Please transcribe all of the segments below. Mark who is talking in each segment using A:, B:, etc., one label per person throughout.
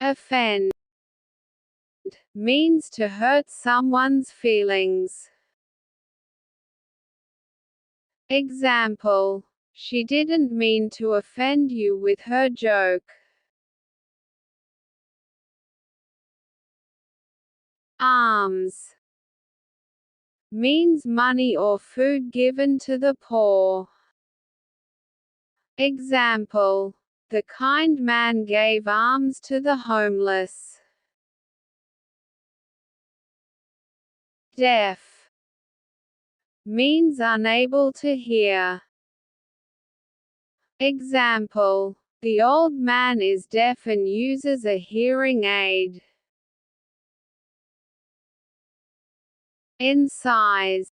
A: Offend means to hurt someone's feelings. Example: she didn't mean to offend you with her joke. Alms means money or food given to the poor. Example: the kind man gave alms to the homeless. Deaf means unable to hear. Example: the old man is deaf and uses a hearing aid. Incise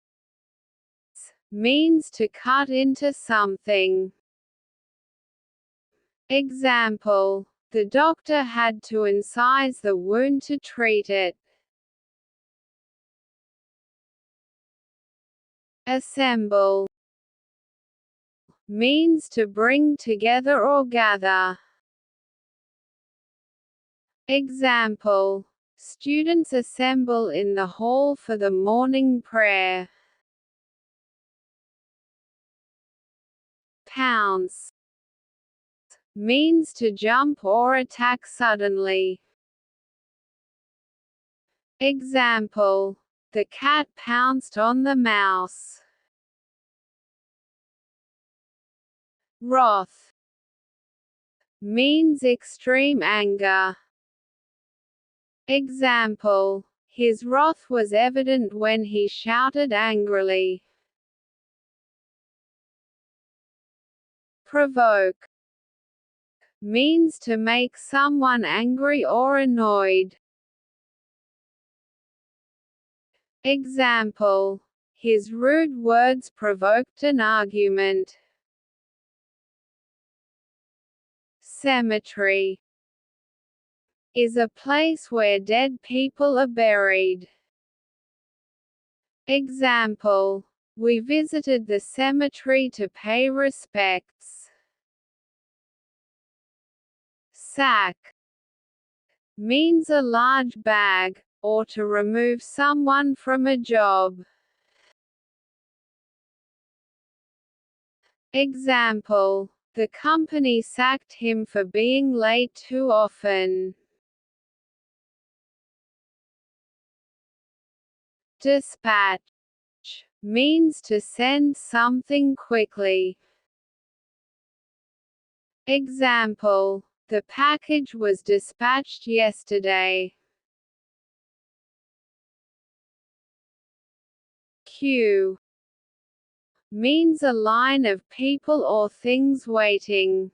A: means to cut into something. Example: the doctor had to incise the wound to treat it. Assemble means to bring together or gather. Example: students assemble in the hall for the morning prayer. Pounce means to jump or attack suddenly. Example: the cat pounced on the mouse. Wrath means extreme anger. Example: his wrath was evident when he shouted angrily. Provoke means to make someone angry or annoyed. Example: his rude words provoked an argument. Cemetery is a place where dead people are buried. Example: we visited the cemetery to pay respects. Sack means a large bag, or to remove someone from a job. Example: the company sacked him for being late too often. Dispatch means to send something quickly. Example: the package was dispatched yesterday. Queue means a line of people or things waiting.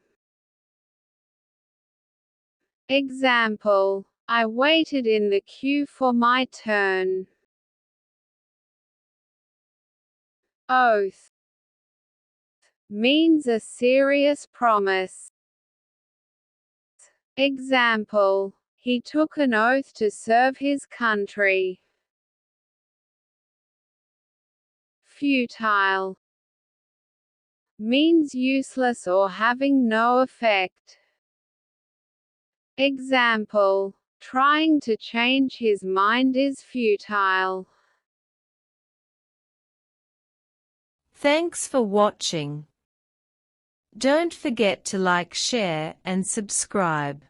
A: Example: I waited in the queue for my turn. Oath means a serious promise. Example: he took an oath to serve his country. Futile means useless or having no effect. Example: trying to change his mind is futile.
B: Thanks for watching. Don't forget to like, share, and subscribe.